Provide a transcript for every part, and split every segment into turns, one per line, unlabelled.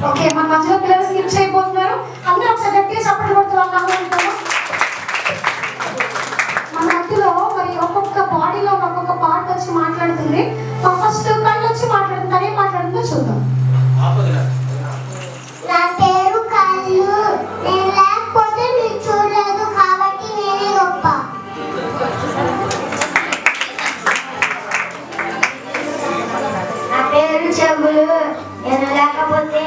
Okay, మన మధ్యలో పిల్లలు స్కిప్ చేయబోతున్నారు. అందరూ ఒకసారి గట్టిగా చప్పట్లు కొడుతూ ఉంటాము. మన మధ్యలో మరి ఒక్కొక్క బాడీలో ఒక్కొక్క పార్ట్ వచ్చి మాట్లాడుతుంది. ఫస్ట్ కళ్ళు వచ్చి మాట్లాడుతుంది. ఏం మాట్లాడుతుందో చూద్దాం.
నా పేరు కళ్ళు, నేను లేకపోతే మీరు చూడలేదు కాబట్టి నేనే గొప్ప. నా పేరు చెవులు, నేను లేకపోతే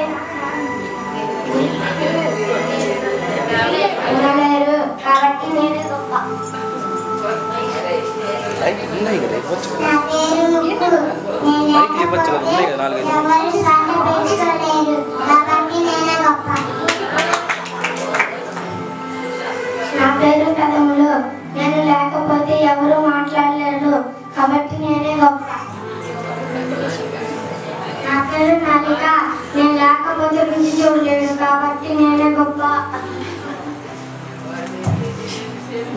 వినలేరు కాబట్టి నేనే గొప్ప. నా పేరు ముక్కు, నేను లేకపోతే ఎవరు శ్వాస పీల్చుకోలేరు కాబట్టి నేనే గొప్ప. నా పేరు కదములు, నేను లేకపోతే ఎవరు మాట్లాడలేరు కాబట్టి నేనే గొప్ప. నా పేరు నాలిక, నేను లేకపోతే రుచి చూడలేడు కాబట్టి నేనే గొప్ప.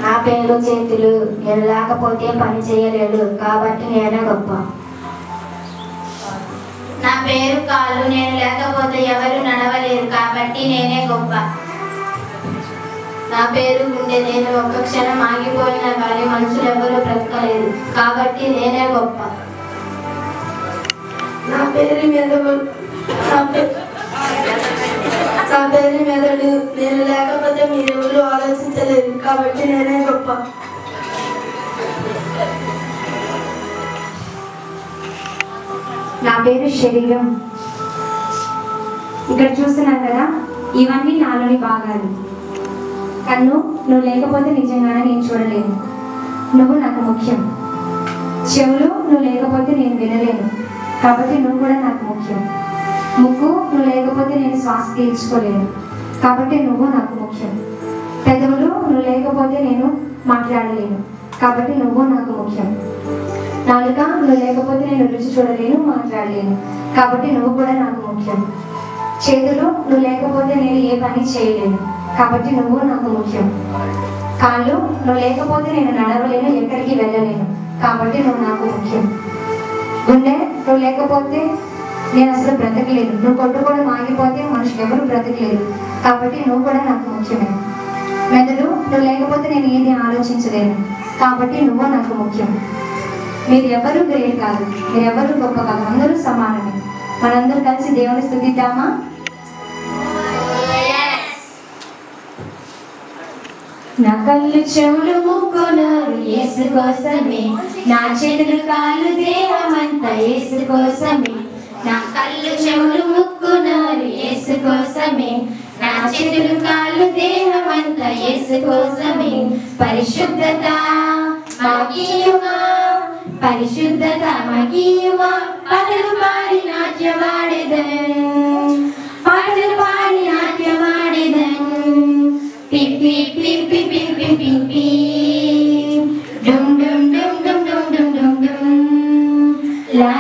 నా పేరు చేతులు, నేను లేకపోతే పని చేయలేడు కాబట్టి నేనే గొప్ప. నా పేరు కాళ్ళు, నేను లేకపోతే ఎవరు నడవలేరు కాబట్టి నేనే గొప్ప. నా పేరు గుండె, నేను ఒక్క క్షణం ఆగిపోయినా కానీ మనుషులు ఎవరు బ్రతకలేరు కాబట్టి నేనే గొప్ప. నా పేరు మెదడు, నేను లేకపోతే మీరెవరు ఆలోచించలేరు కాబట్టి నేనే గొప్ప.
నా పేరు శరీరం. ఇక్కడ చూస్తున్నాను కదా, ఇవన్నీ నాలోని భాగాలు. కన్ను, నువ్వు లేకపోతే నిజంగానే నేను చూడలేను, నువ్వు నాకు ముఖ్యం. చెవులు, నువ్వు లేకపోతే నేను వినలేను కాబట్టి నువ్వు కూడా నాకు ముఖ్యం. ముక్కు, నువ్వు లేకపోతే నేను శ్వాస తీర్చుకోలేను కాబట్టి నువ్వు నాకు ముఖ్యం. పెదవులు, నువ్వు లేకపోతే నేను మాట్లాడలేను కాబట్టి నువ్వు నాకు ముఖ్యం. నాలుక, నువ్వు లేకపోతే నేను రుచి చూడలేను, మాట్లాడలేను కాబట్టి నువ్వు కూడా నాకు ముఖ్యం. చేతులు, నువ్వు లేకపోతే నేను ఏ పని చేయలేను కాబట్టి నువ్వు నాకు ముఖ్యం. కాళ్ళు, నువ్వు లేకపోతే నేను నడవలేను, ఎక్కడికి వెళ్ళలేను కాబట్టి నువ్వు నాకు ముఖ్యం. గుండె, నువ్వు లేకపోతే నేను అసలు బ్రతకలేను, నువ్వు కొట్టుకోవడం ఆగిపోతే మనుషులు ఎవరు బ్రతకలేరు కాబట్టి నువ్వు కూడా నాకు ముఖ్యమే. మెదడు, నువ్వు లేకపోతే నేను ఏది ఆలోచించలేను కాబట్టి నువ్వు నాకు ముఖ్యం. మీరు ఎవరు గ్రేట్ కాదు, మీరు ఎవరు గొప్ప కాదు, అందరూ సమానమే. మనందరూ కలిసి దేవుని స్తుతిద్దామా? నా కళ్ళు చెవులు ముక్కు నోరు యేసు కోసమే, నా చేతులు కాళ్ళు దేహమంతా యేసు కోసమే. నా కళ్ళు చెవులు ముక్కు నోరు యేసు కోసమే, నా చేతులు కాళ్ళు దేహమంతా యేసు కోసమే. పరిశుద్ధత మాకీయుమా, పరిశుద్ధత మాకీయుమా, పాటలు పాడి నాట్యమాడెదన్, పాటలు పాడి నాట్యమాడెదన్. పిప్పి పిప్పి పిప్పి పిప్పి డుమ్ డుమ్ డుమ్ డుమ్ డుమ్ డుమ్ డుమ్ డుమ్ లా